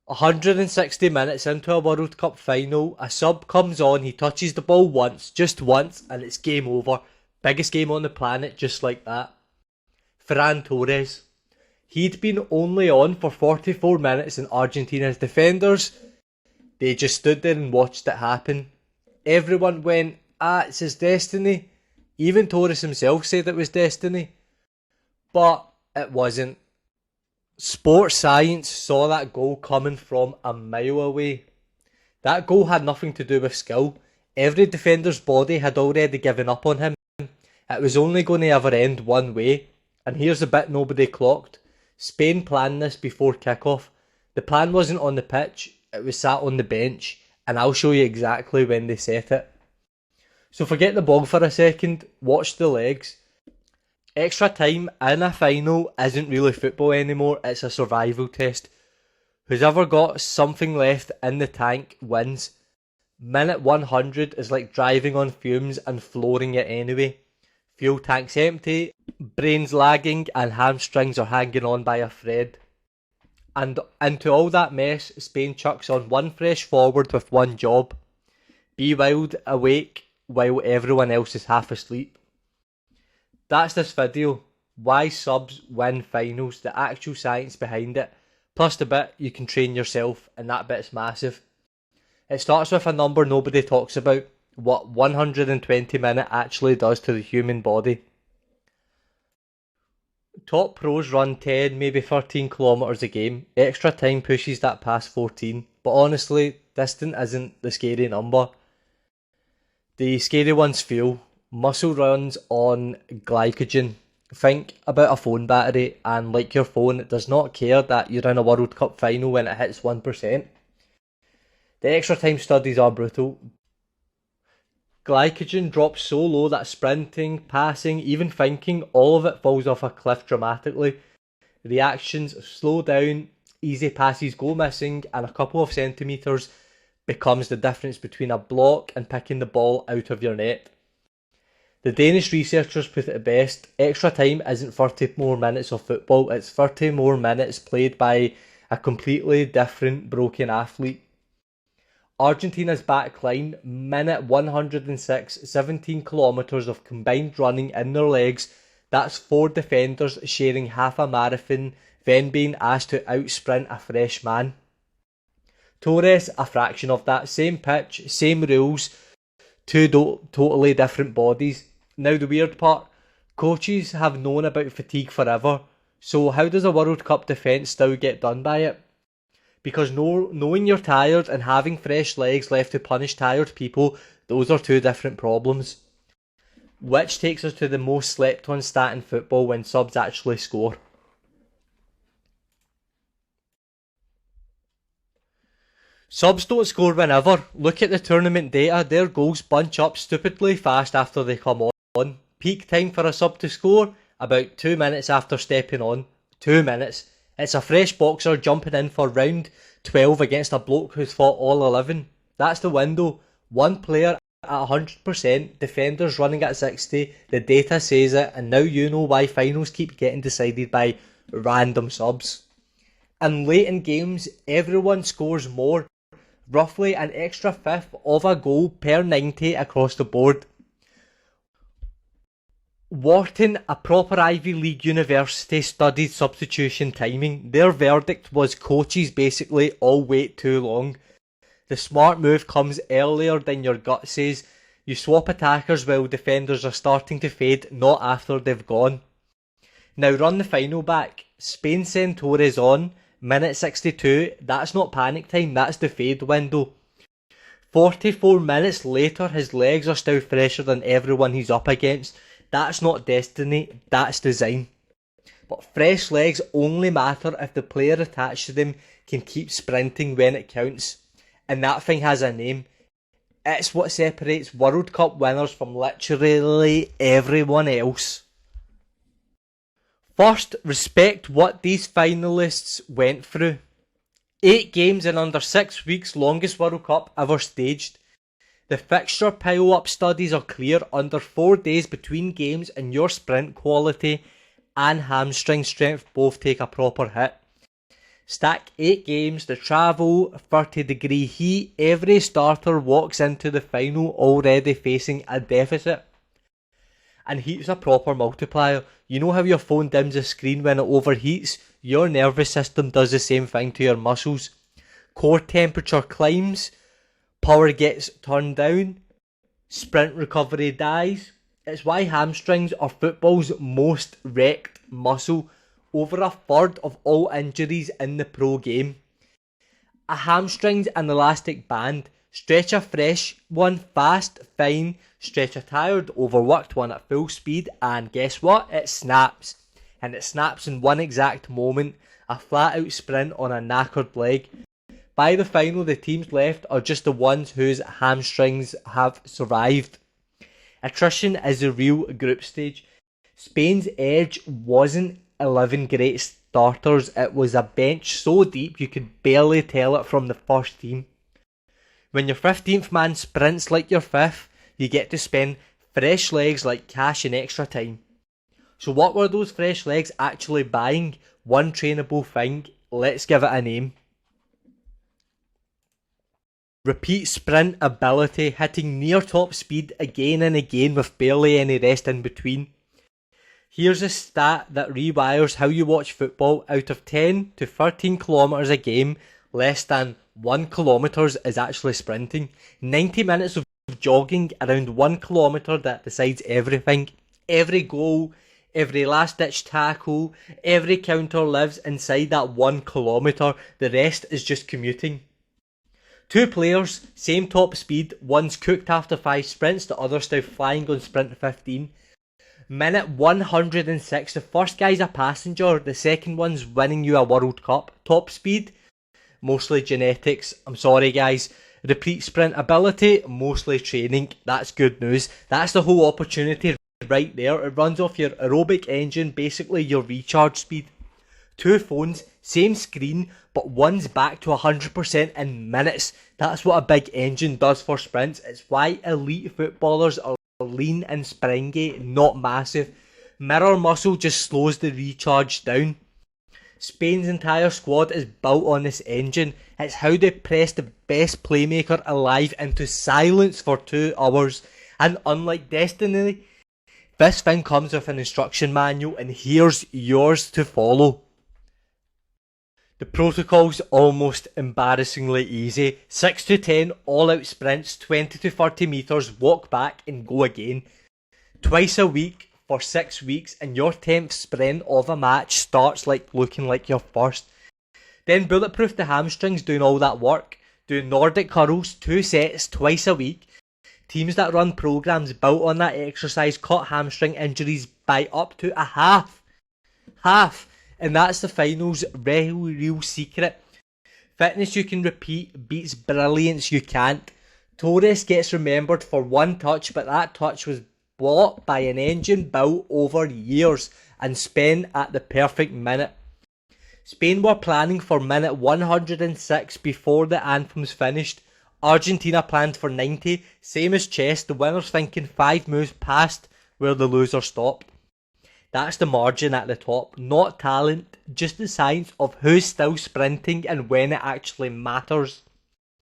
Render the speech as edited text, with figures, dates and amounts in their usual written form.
160 minutes into a World Cup final, a sub comes on, he touches the ball once, just once, and it's game over. Biggest game on the planet, just like that. Ferran Torres. He'd been only on for 44 minutes, and Argentina's defenders, they just stood there and watched it happen. Everyone went, it's his destiny. Even Torres himself said it was destiny. But it wasn't. Sports science saw that goal coming from a mile away. That goal had nothing to do with skill. Every defender's body had already given up on him. It was only going to ever end one way. And here's a bit nobody clocked. Spain planned this before kickoff. The plan wasn't on the pitch, it was sat on the bench. And I'll show you exactly when they set it. So forget the ball for a second, watch the legs. Extra time in a final isn't really football anymore, it's a survival test. Who's ever got something left in the tank wins. Minute 100 is like driving on fumes and flooring it anyway. Fuel tank's empty, brain's lagging, and hamstrings are hanging on by a thread. And into all that mess, Spain chucks on one fresh forward with one job. Be wild awake while everyone else is half asleep. That's this video. Why subs win finals, the actual science behind it, plus the bit you can train yourself, and that bit's massive. It starts with a number nobody talks about, what 120 minutes actually does to the human body. Top pros run 10, maybe 13 kilometres a game. Extra time pushes that past 14, but honestly, distance isn't the scary number. The scary one's fuel. Muscle runs on glycogen. Think about a phone battery, and like your phone, it does not care that you're in a World Cup final when it hits 1%. The extra time studies are brutal. Glycogen drops so low that sprinting, passing, even thinking, all of it falls off a cliff dramatically. Reactions slow down, easy passes go missing, and a couple of centimetres becomes the difference between a block and picking the ball out of your net. The Danish researchers put it best, extra time isn't 30 more minutes of football, it's 30 more minutes played by a completely different broken athlete. Argentina's back line, minute 106, 17 kilometres of combined running in their legs, that's 4 defenders sharing half a marathon, then being asked to outsprint a fresh man. Torres, a fraction of that, same pitch, same rules, two totally different bodies. Now the weird part, coaches have known about fatigue forever, so how does a World Cup defence still get done by it? Because knowing you're tired and having fresh legs left to punish tired people, those are two different problems. Which takes us to the most slept on stat in football when subs actually score. Subs don't score whenever. Look at the tournament data, their goals bunch up stupidly fast after they come on. Peak time for a sub to score, about 2 minutes after stepping on. 2 minutes. It's a fresh boxer jumping in for round 12 against a bloke who's fought all 11. That's the window. One player at 100%, defenders running at 60, the data says it, and now you know why finals keep getting decided by random subs. And late in games, everyone scores more, roughly an extra fifth of a goal per 90 across the board. Wharton, a proper Ivy League university, studied substitution timing. Their verdict was coaches basically all wait too long. The smart move comes earlier than your gut says. You swap attackers while defenders are starting to fade, not after they've gone. Now run the final back. Spain send Torres on, minute 62, that's not panic time, that's the fade window. 44 minutes later, his legs are still fresher than everyone he's up against. That's not destiny, that's design. But fresh legs only matter if the player attached to them can keep sprinting when it counts. And that thing has a name. It's what separates World Cup winners from literally everyone else. First, respect what these finalists went through. 8 games in under 6 weeks, longest World Cup ever staged. The fixture pile-up studies are clear. Under 4 days between games and your sprint quality and hamstring strength both take a proper hit. Stack 8 games, the travel, 30-degree heat, every starter walks into the final already facing a deficit. And heat's a proper multiplier. You know how your phone dims the screen when it overheats? Your nervous system does the same thing to your muscles. Core temperature climbs, power gets turned down, sprint recovery dies. It's why hamstrings are football's most wrecked muscle. Over a third of all injuries in the pro game. A hamstring's an elastic band. Stretch a fresh one fast, fine. Stretch a tired, overworked one at full speed, and guess what? It snaps. And it snaps in one exact moment. A flat out sprint on a knackered leg. By the final, the teams left are just the ones whose hamstrings have survived. Attrition is the real group stage. Spain's edge wasn't 11 great starters, it was a bench so deep you could barely tell it from the first team. When your 15th man sprints like your 5th, you get to spend fresh legs like cash and extra time. So what were those fresh legs actually buying? One trainable thing, let's give it a name. Repeat sprint ability, hitting near top speed again and again with barely any rest in between. Here's a stat that rewires how you watch football. Out of 10 to 13 kilometres a game, less than 1 kilometre is actually sprinting. 90 minutes of jogging around 1 kilometre that decides everything. Every goal, every last ditch tackle, every counter lives inside that 1 kilometre. The rest is just commuting. Two players, same top speed, one's cooked after 5 sprints, the other's still flying on sprint 15. Minute 106, the first guy's a passenger, the second one's winning you a World Cup. Top speed, mostly genetics, I'm sorry guys. Repeat sprint ability, mostly training, that's good news. That's the whole opportunity right there. It runs off your aerobic engine, basically your recharge speed. Two phones, same screen, but one's back to 100% in minutes. That's what a big engine does for sprints. It's why elite footballers are lean and springy, not massive. Mirror muscle just slows the recharge down. Spain's entire squad is built on this engine. It's how they press the best playmaker alive into silence for 2 hours. And unlike Destiny, this thing comes with an instruction manual, and here's yours to follow. The protocol's almost embarrassingly easy. 6 to 10 all-out sprints, 20 to 30 metres, walk back and go again. Twice a week for 6 weeks, and your 10th sprint of a match starts like looking like your first. Then bulletproof the hamstrings doing all that work. Doing Nordic curls, 2 sets, twice a week. Teams that run programs built on that exercise cut hamstring injuries by up to a half. And that's the finals real secret. Fitness you can repeat beats brilliance you can't. Torres gets remembered for one touch, but that touch was bought by an engine built over years and spent at the perfect minute. Spain were planning for minute 106 before the anthems finished. Argentina planned for 90, same as chess, the winners thinking 5 moves past where the loser stopped. That's the margin at the top, not talent, just the science of who's still sprinting and when it actually matters.